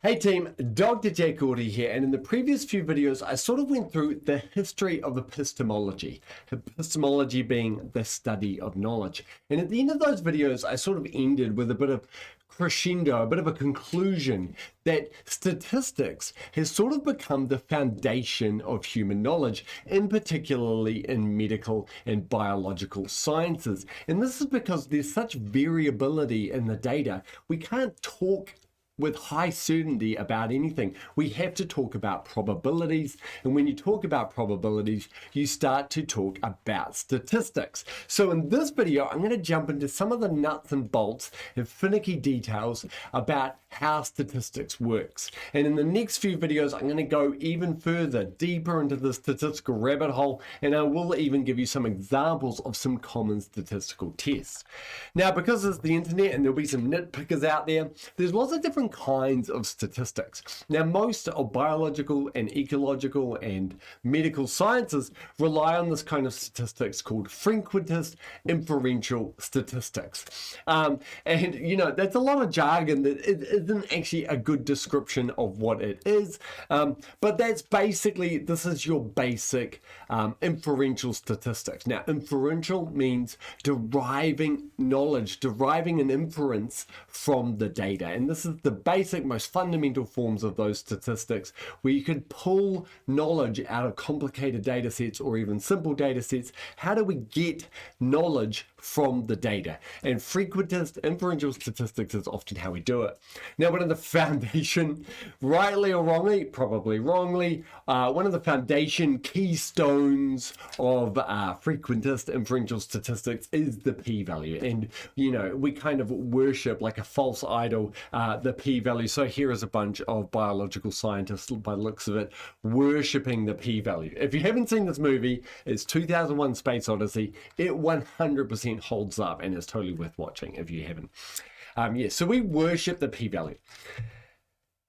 Hey team, Dr. Jake Gordy here, and in the previous few videos I sort of went through the history of epistemology. Epistemology being the study of knowledge. And at the end of those videos I sort of ended with a bit of crescendo, a bit of a conclusion that statistics has sort of become the foundation of human knowledge, in particularly in medical and biological sciences. And this is because there's such variability in the data. We can't talk with high certainty about anything. We have to talk about probabilities, and when you talk about probabilities, you start to talk about statistics. So in this video, I'm going to jump into some of the nuts and bolts and finicky details about how statistics works. And in the next few videos, I'm going to go even further, deeper into the statistical rabbit hole, and I will even give you some examples of some common statistical tests. Now, because it's the internet and there'll be some nitpickers out there, there's lots of different kinds of statistics. Now, most of biological and ecological and medical sciences rely on this kind of statistics called frequentist inferential statistics. And you know, that's a lot of jargon that isn't actually a good description of what it is. But that's basically, this is your basic inferential statistics. Now, inferential means deriving knowledge, deriving an inference from the data. And this is the basic, most fundamental forms of those statistics, where you could pull knowledge out of complicated data sets or even simple data sets. How do we get knowledge from the data? And frequentist inferential statistics is often how we do it. Now, one of the foundation, rightly or wrongly, probably wrongly, one of the foundation keystones of frequentist inferential statistics is the p-value. And, you know, we kind of worship like a false idol the p-value. So here is a bunch of biological scientists, by the looks of it, worshipping the p-value. If you haven't seen this movie, it's 2001 Space Odyssey. It 100% holds up and is totally worth watching if you haven't. So we worship the p-value.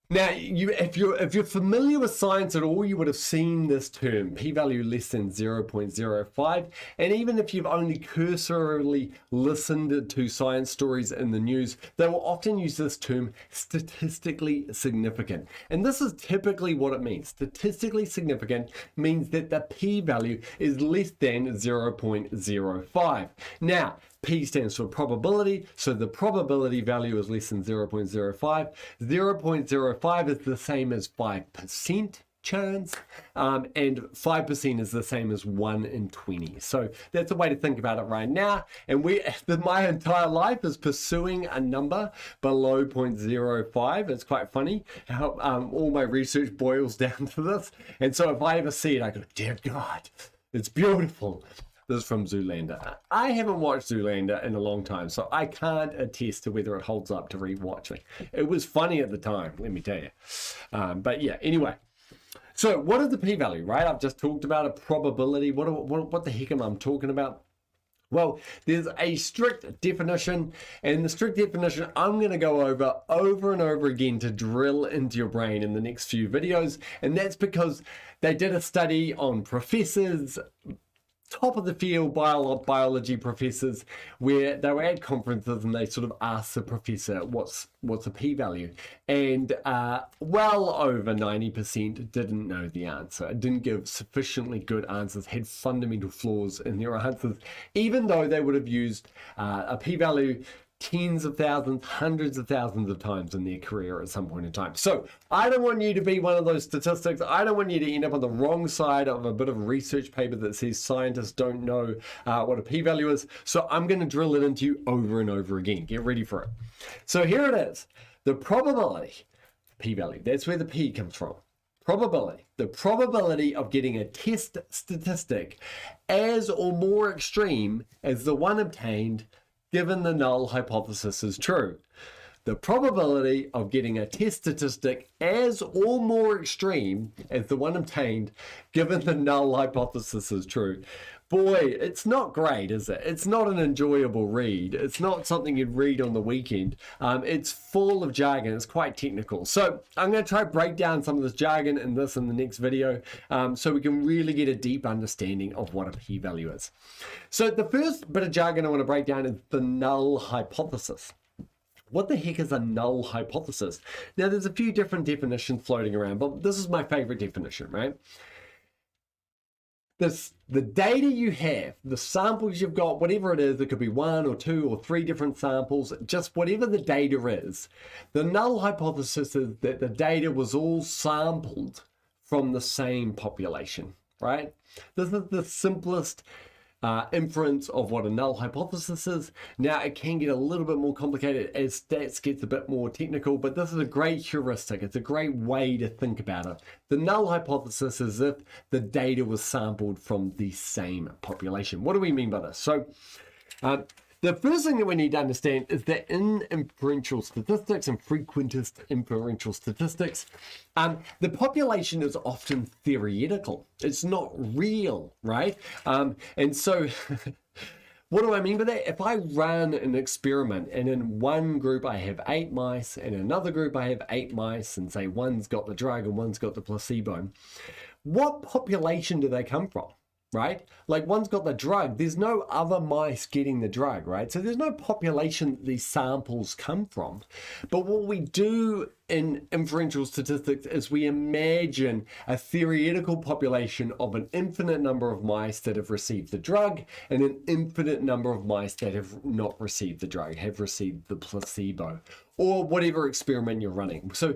Now, if you're familiar with science at all, you would have seen this term, p-value less than 0.05. And even if you've only cursorily listened to science stories in the news, they will often use this term, statistically significant. And this is typically what it means. Statistically significant means that the p-value is less than 0.05. Now, P stands for probability, so the probability value is less than 0.05. 0.05 is the same as 5% chance, and 5% is the same as 1 in 20. So that's a way to think about it right now. And my entire life is pursuing a number below 0.05. It's quite funny how all my research boils down to this. And so if I ever see it, I go, dear God, it's beautiful. This is from Zoolander. I haven't watched Zoolander in a long time, so I can't attest to whether it holds up to rewatching. It was funny at the time, let me tell you. But yeah, anyway. So what is the p-value, right? I've just talked about a probability. What the heck am I talking about? Well, there's a strict definition, and the strict definition I'm going to go over and over again to drill into your brain in the next few videos, and that's because they did a study on professors, top of the field biology professors, where they were at conferences and they sort of asked the professor what's a p-value, and well over 90% didn't know the answer, didn't give sufficiently good answers, had fundamental flaws in their answers, even though they would have used a p-value tens of thousands, hundreds of thousands of times in their career at some point in time. So I don't want you to be one of those statistics. I don't want you to end up on the wrong side of a bit of a research paper that says scientists don't know what a p-value is. So I'm going to drill it into you over and over again. Get ready for it. So here it is. The probability, p-value, that's where the p comes from. Probability, the probability of getting a test statistic as or more extreme as the one obtained given the null hypothesis is true. The probability of getting a test statistic as or more extreme as the one obtained given the null hypothesis is true. Boy, it's not great, is it? It's not an enjoyable read. It's not something you'd read on the weekend. It's full of jargon. It's quite technical. So I'm going to try to break down some of this jargon in the next video, so we can really get a deep understanding of what a p-value is. So the first bit of jargon I want to break down is the null hypothesis. What the heck is a null hypothesis? Now, there's a few different definitions floating around, but this is my favorite definition, right? The data you have, the samples you've got, whatever it is, it could be 1 or 2 or 3 different samples, just whatever the data is, the null hypothesis is that the data was all sampled from the same population, right? This is the simplest inference of what a null hypothesis is. Now, it can get a little bit more complicated as stats gets a bit more technical, but this is a great heuristic. It's a great way to think about it. The null hypothesis is if the data was sampled from the same population. What do we mean by this? So, the first thing that we need to understand is that in inferential statistics and frequentist inferential statistics, the population is often theoretical. It's not real, right? And so what do I mean by that? If I run an experiment and in one group I have 8 mice and in another group I have 8 mice and say one's got the drug and one's got the placebo, what population do they come from? Right? Like one's got the drug, there's no other mice getting the drug, right? So there's no population that these samples come from. But what we do in inferential statistics is we imagine a theoretical population of an infinite number of mice that have received the drug and an infinite number of mice that have not received the drug, have received the placebo, or whatever experiment you're running. So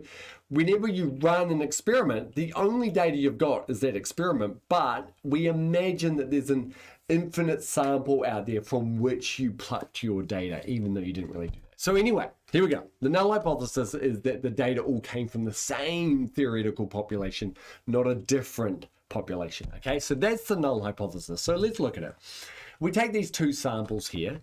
whenever you run an experiment, the only data you've got is that experiment, but we imagine that there's an infinite sample out there from which you plucked your data, even though you didn't really do that. So anyway, here we go. The null hypothesis is that the data all came from the same theoretical population, not a different population. Okay, so that's the null hypothesis. So let's look at it. We take these 2 samples here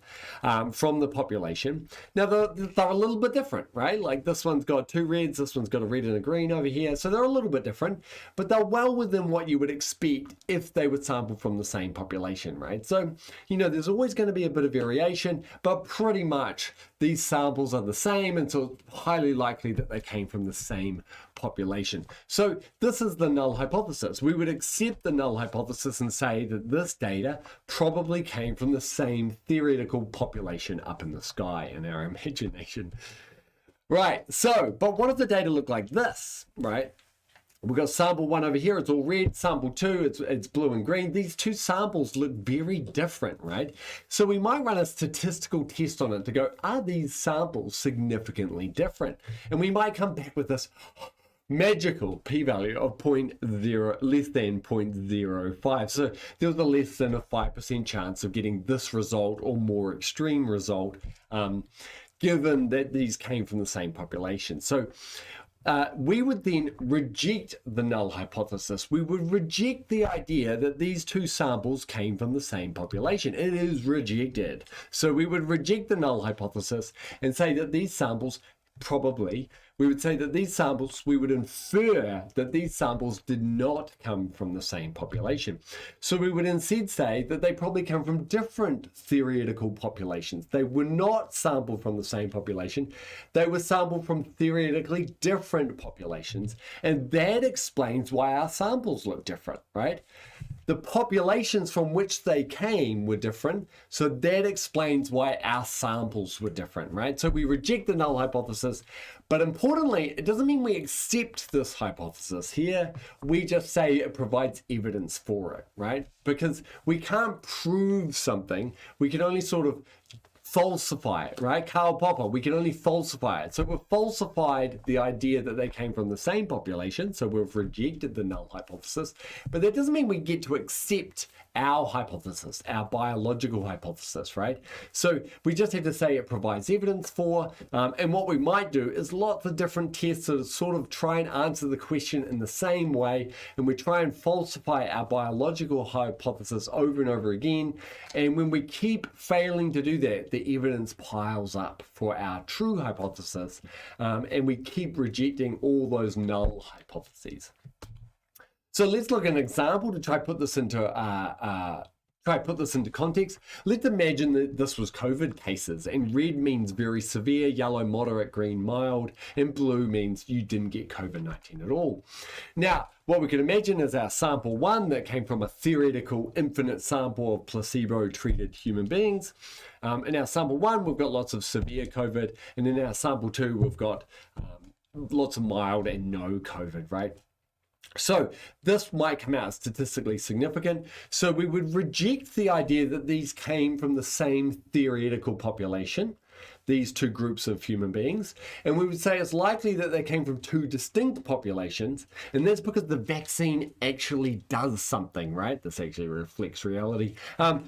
from the population. Now, they're a little bit different, right? Like this one's got 2 reds, this one's got a red and a green over here. So they're a little bit different, but they're well within what you would expect if they were sampled from the same population, right? So, you know, there's always going to be a bit of variation, but pretty much these samples are the same, and so it's highly likely that they came from the same population. So this is the null hypothesis. We would accept the null hypothesis and say that this data probably came from the same theoretical population up in the sky in our imagination. Right, so, but what if the data look like this, right? We've got sample 1 over here, it's all red. Sample 2, it's blue and green. These 2 samples look very different, right? So we might run a statistical test on it to go, are these samples significantly different? And we might come back with this magical p-value of less than 0.05. So there was a less than a 5% chance of getting this result or more extreme result, given that these came from the same population. So we would then reject the null hypothesis. We would reject the idea that these 2 samples came from the same population. It is rejected. So we would reject the null hypothesis and say that these samples we would say that these samples, we would infer that these samples did not come from the same population. So we would instead say that they probably come from different theoretical populations. They were not sampled from the same population. They were sampled from theoretically different populations. And that explains why our samples look different, right? The populations from which they came were different, so that explains why our samples were different, right? So we reject the null hypothesis, but importantly, it doesn't mean we accept this hypothesis here. We just say it provides evidence for it, right? Because we can't prove something, we can only sort of falsify it, right? Karl Popper, we can only falsify it. So we've falsified the idea that they came from the same population, so we've rejected the null hypothesis, but that doesn't mean we get to accept our hypothesis, our biological hypothesis, right? So we just have to say it provides evidence for, and what we might do is lots of different tests that sort of try and answer the question in the same way, and we try and falsify our biological hypothesis over and over again, and when we keep failing to do that, the evidence piles up for our true hypothesis, and we keep rejecting all those null hypotheses. So let's look at an example to try to put this into try to put this into context. Let's imagine that this was COVID cases, and red means very severe, yellow moderate, green mild, and blue means you didn't get COVID-19 at all. Now, what we can imagine is our sample 1 that came from a theoretical infinite sample of placebo-treated human beings. In our sample 1, we've got lots of severe COVID, and in our sample 2, we've got lots of mild and no COVID, right? So this might come out statistically significant. So we would reject the idea that these came from the same theoretical population, these two groups of human beings, and we would say it's likely that they came from two distinct populations, and that's because the vaccine actually does something, right? This actually reflects reality.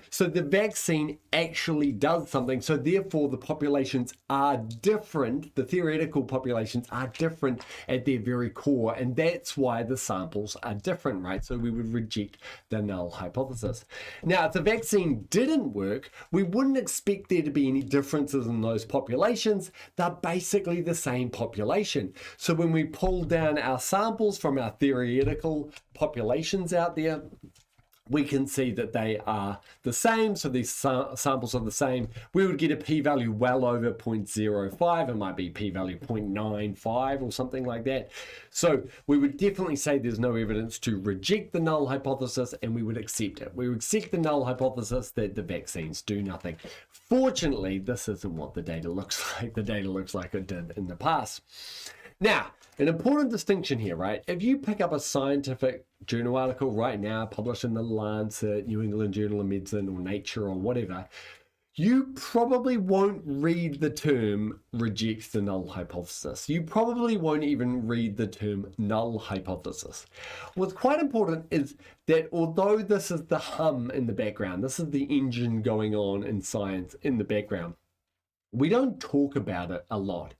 So the vaccine actually does something, so therefore the populations are different, the theoretical populations are different at their very core, and that's why the samples are different, right? So we would reject the null hypothesis. Now, if the vaccine didn't work, we wouldn't expect there to be any differences in those populations. They're basically the same population. So when we pull down our samples from our theoretical populations out there, we can see that they are the same. So these samples are the same. We would get a p-value well over 0.05. It might be p-value 0.95 or something like that. So we would definitely say there's no evidence to reject the null hypothesis, and we would accept it. We would accept the null hypothesis that the vaccines do nothing. Fortunately, this isn't what the data looks like. The data looks like it did in the past. Now, an important distinction here, right? If you pick up a scientific journal article right now, published in the Lancet, New England Journal of Medicine, or Nature, or whatever, you probably won't read the term reject the null hypothesis. You probably won't even read the term null hypothesis. What's quite important is that although this is the hum in the background, this is the engine going on in science in the background, we don't talk about it a lot.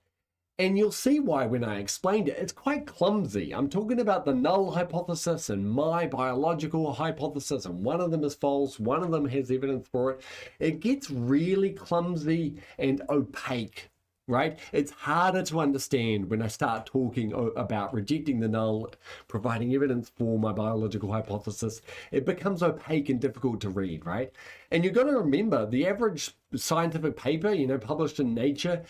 And you'll see why when I explained it. It's quite clumsy. I'm talking about the null hypothesis and my biological hypothesis, and one of them is false, one of them has evidence for it. It gets really clumsy and opaque, right? It's harder to understand when I start talking about rejecting the null, providing evidence for my biological hypothesis. It becomes opaque and difficult to read, right? And you've got to remember, the average scientific paper, published in Nature,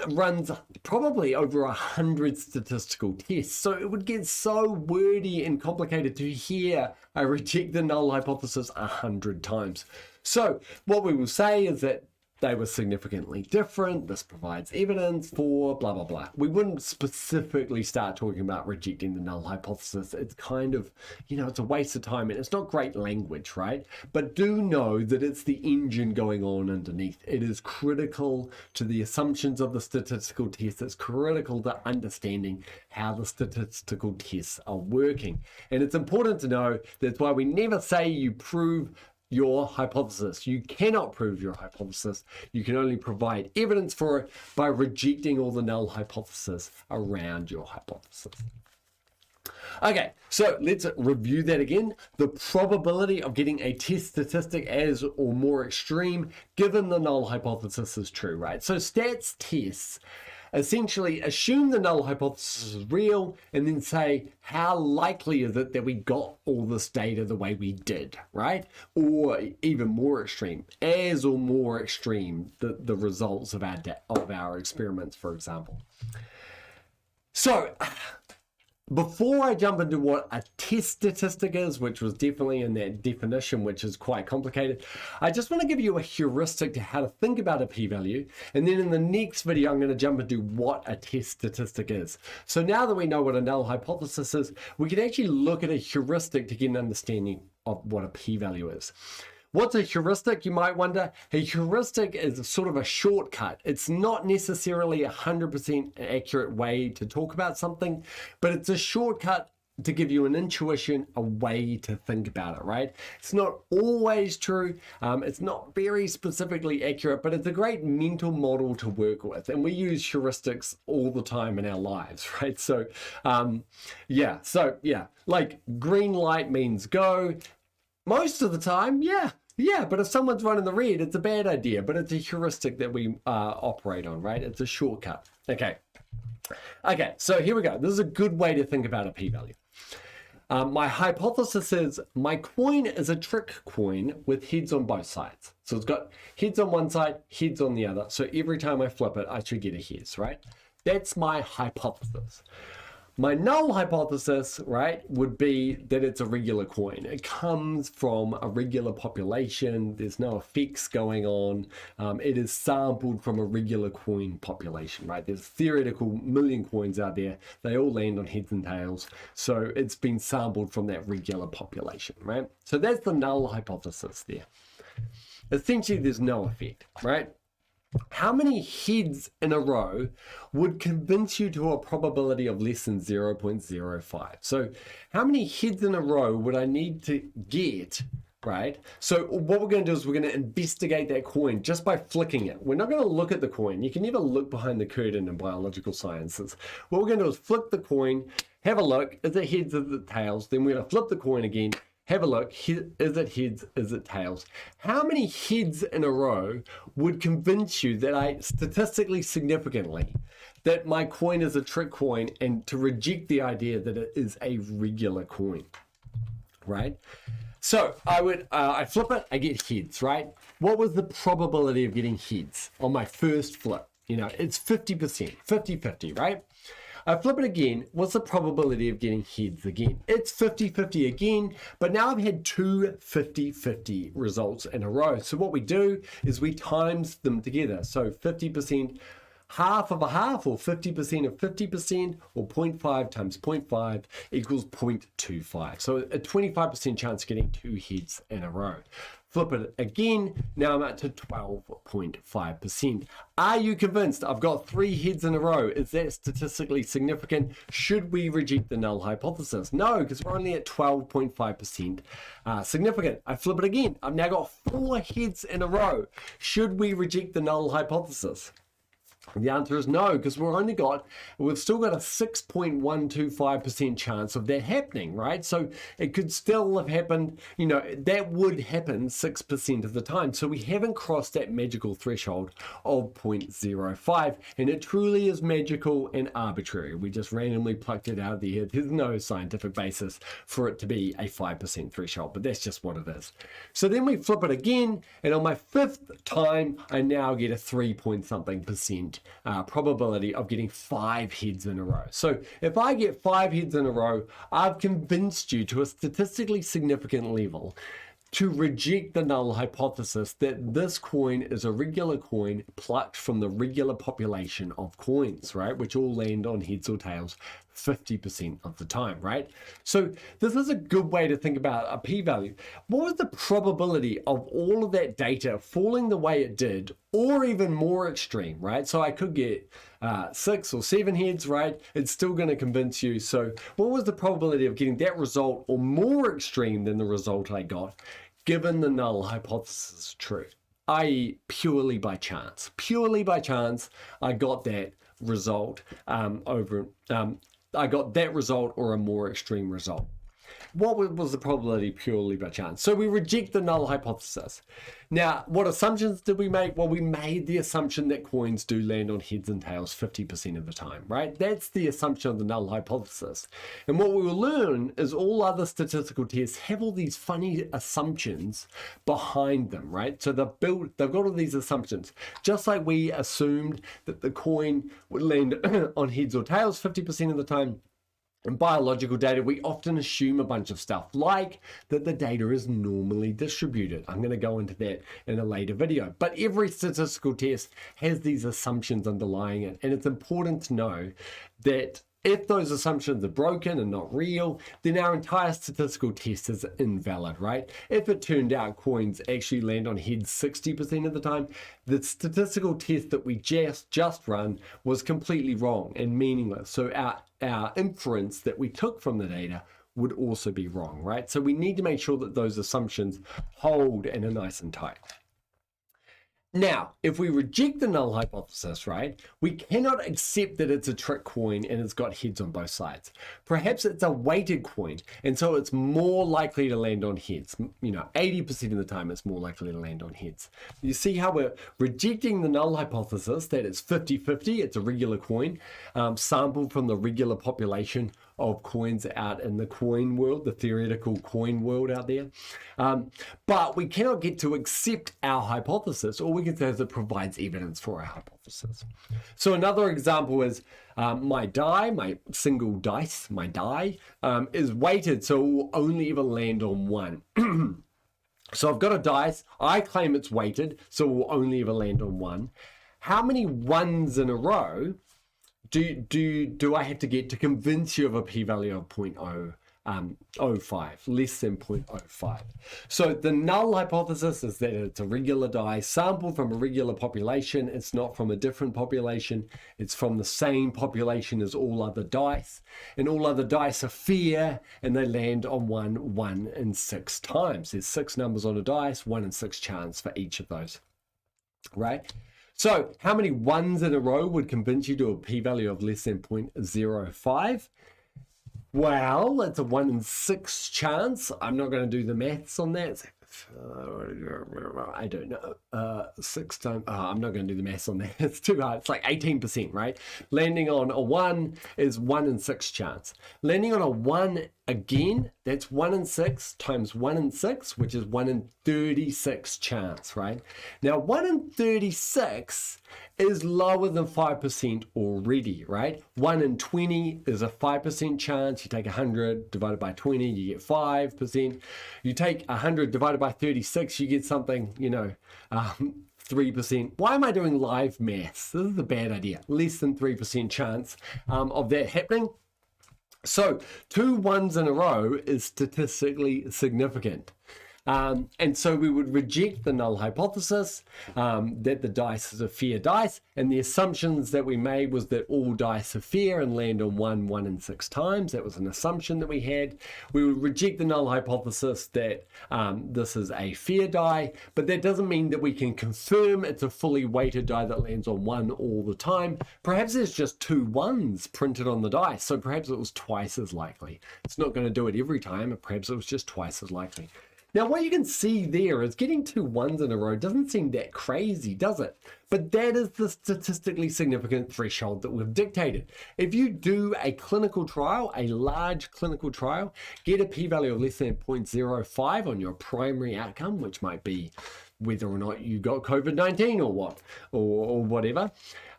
runs probably over 100 statistical tests. So it would get so wordy and complicated to hear I reject the null hypothesis 100 times. So what we will say is that they were significantly different. This provides evidence for blah, blah, blah. We wouldn't specifically start talking about rejecting the null hypothesis. It's kind of, it's a waste of time, and it's not great language, right? But do know that it's the engine going on underneath. It is critical to the assumptions of the statistical test. It's critical to understanding how the statistical tests are working. And it's important to know that's why we never say you prove your hypothesis. You cannot prove your hypothesis. You can only provide evidence for it by rejecting all the null hypothesis around your hypothesis. Okay, so let's review that again. The probability of getting a test statistic as or more extreme given the null hypothesis is true, right? So stats tests essentially assume the null hypothesis is real and then say, how likely is it that we got all this data the way we did, right? Or even more extreme, as or more extreme, the results of our experiments, for example. So before I jump into what a test statistic is, which was definitely in that definition, which is quite complicated, I just want to give you a heuristic to how to think about a p-value. And then in the next video, I'm going to jump into what a test statistic is. So now that we know what a null hypothesis is, we can actually look at a heuristic to get an understanding of what a p-value is. What's a heuristic, you might wonder? A heuristic is sort of a shortcut. It's not necessarily a 100% accurate way to talk about something, but it's a shortcut to give you an intuition, a way to think about it, right? It's not always true. It's not very specifically accurate, but it's a great mental model to work with. And we use heuristics all the time in our lives, right? So, like green light means go. Most of the time, yeah, but if someone's running the red, it's a bad idea, but it's a heuristic that we operate on, right? It's a shortcut. Okay, so here we go. This is a good way to think about a p-value. my hypothesis is my coin is a trick coin with heads on both sides. So it's got heads on one side, heads on the other. So every time I flip it, I should get a heads, right? That's my hypothesis. My null hypothesis, right, would be that it's a regular coin. It comes from a regular population. There's no effects going on. It is sampled from a regular coin population, right? There's theoretical million coins out there. They all land on heads and tails. So it's been sampled from that regular population, right? So that's the null hypothesis there. Essentially, there's no effect, right? How many heads in a row would convince you to a probability of less than 0.05? So how many heads in a row would I need to get, right? So what we're going to do is we're going to investigate that coin just by flicking it. We're not going to look at the coin. You can never look behind the curtain in biological sciences. What we're going to do is flick the coin, have a look. Is it heads, is it tails? Then we're going to flip the coin again. Have a look, is it heads, is it tails? How many heads in a row would convince you that statistically significantly, that my coin is a trick coin and to reject the idea that it is a regular coin, right? So I flip it, I get heads, right? What was the probability of getting heads on my first flip? You know, it's 50%, 50-50, right? I flip it again. What's the probability of getting heads again? It's 50-50 again, but now I've had two 50-50 results in a row. So what we do is we times them together. So 50%, half of a half, or 50% of 50%, or 0.5 times 0.5 equals 0.25. So a 25% chance of getting two heads in a row. Flip it again, now I'm up to 12.5%. Are you convinced? I've got three heads in a row. Is that statistically significant? Should we reject the null hypothesis? No, because we're only at 12.5% significant. I flip it again. I've now got four heads in a row. Should we reject the null hypothesis? The answer is no, because we've still got a 6.125% chance of that happening, right? So it could still have happened, you know, that would happen 6% of the time. So we haven't crossed that magical threshold of 0.05, and it truly is magical and arbitrary. We just randomly plucked it out of the air. There's no scientific basis for it to be a 5% threshold, but that's just what it is. So then we flip it again, and on my fifth time, I now get a 3-point-something% probability of getting 5 heads in a row. So if I get 5 heads in a row, I've convinced you to a statistically significant level to reject the null hypothesis that this coin is a regular coin plucked from the regular population of coins, right? Which all land on heads or tails 50% of the time, right? So this is a good way to think about a p-value. What was the probability of all of that data falling the way it did, or even more extreme, right? So I could get 6 or 7 heads, right? It's still going to convince you. So what was the probability of getting that result or more extreme than the result I got, given the null hypothesis is true, i.e. purely by chance? Purely by chance, I got that result I got that result or a more extreme result. What was the probability purely by chance? So we reject the null hypothesis. Now, what assumptions did we make? Well, we made the assumption that coins do land on heads and tails 50% of the time, right? That's the assumption of the null hypothesis. And what we will learn is all other statistical tests have all these funny assumptions behind them, right? So they've got all these assumptions. Just like we assumed that the coin would land on heads or tails 50% of the time, in biological data, we often assume a bunch of stuff, like that the data is normally distributed. I'm going to go into that in a later video. But every statistical test has these assumptions underlying it. And it's important to know that if those assumptions are broken and not real, then our entire statistical test is invalid, right? If it turned out coins actually land on heads 60% of the time, the statistical test that we just run was completely wrong and meaningless. So our inference that we took from the data would also be wrong, right? So we need to make sure that those assumptions hold and are nice and tight. Now, if we reject the null hypothesis, right, we cannot accept that it's a trick coin and it's got heads on both sides. Perhaps it's a weighted coin, and so it's more likely to land on heads. 80% of the time it's more likely to land on heads. You see how we're rejecting the null hypothesis that it's 50-50, it's a regular coin, sampled from the regular population of coins out in the coin world, the theoretical coin world out there. But we cannot get to accept our hypothesis. All we can say is it provides evidence for our hypothesis. So another example is my die, my single dice, my die, is weighted, so it will only ever land on one. So I've got a dice, I claim it's weighted, so it will only ever land on one. How many ones in a row do I have to get to convince you of a p-value of 0.005, less than 0.05? So the null hypothesis is that it's a regular die sampled from a regular population. It's not from a different population. It's from the same population as all other dice. And all other dice are fair, and they land on 1 in 6 times. There's 6 numbers on a dice, 1 in 6 chance for each of those, right? So how many ones in a row would convince you to a p-value of less than 0.05? Well, it's a 1 in 6 chance. I'm not going to do the maths on that. I don't know. 6 times. I'm not going to do the maths on that. It's too hard. It's like 18%, right? Landing on a 1 is 1 in 6 chance. Landing on a 1 again, that's 1 in 6 times 1 in 6, which is 1 in 36 chance, right? Now, 1 in 36 is lower than 5% already, right? 1 in 20 is a 5% chance. You take 100 divided by 20, you get 5%. You take 100 divided by 36, you get something, 3%. Why am I doing live maths? This is a bad idea. Less than 3% chance of that happening. So 2 ones in a row is statistically significant. And so we would reject the null hypothesis that the dice is a fair dice, and the assumptions that we made was that all dice are fair and land on 1 in 6 times. That was an assumption that we had. We would reject the null hypothesis that this is a fair die, but that doesn't mean that we can confirm it's a fully weighted die that lands on 1 all the time. Perhaps there's just 2 ones printed on the dice, so perhaps it was twice as likely. It's not going to do it every time, but perhaps it was just twice as likely. Now, what you can see there is getting 2 ones in a row doesn't seem that crazy, does it? But that is the statistically significant threshold that we've dictated. If you do a clinical trial, a large clinical trial, get a p-value of less than 0.05 on your primary outcome, which might be whether or not you got COVID-19 or whatever,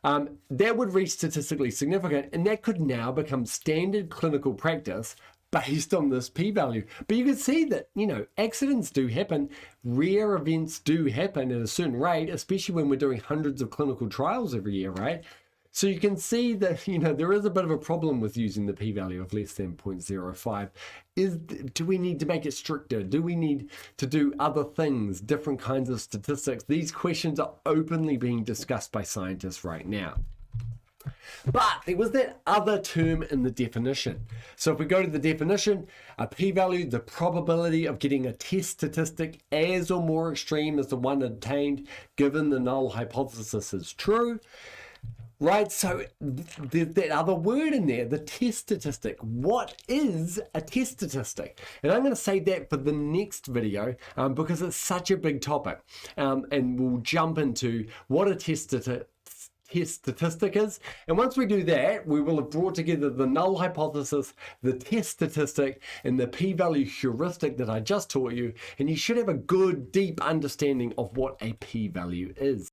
that would reach statistically significant, and that could now become standard clinical practice based on this p-value. But you can see that, accidents do happen, rare events do happen at a certain rate, especially when we're doing hundreds of clinical trials every year, right? So you can see that, there is a bit of a problem with using the p-value of less than 0.05. Do we need to make it stricter? Do we need to do other things, different kinds of statistics? These questions are openly being discussed by scientists right now. But there was that other term in the definition. So if we go to the definition, a p-value, the probability of getting a test statistic as or more extreme as the one obtained given the null hypothesis is true. Right, so there's that other word in there, the test statistic. What is a test statistic? And I'm going to say that for the next video because it's such a big topic. And we'll jump into what a test statistic is, and once we do that, we will have brought together the null hypothesis, the test statistic, and the p-value heuristic that I just taught you, and you should have a good deep understanding of what a p-value is.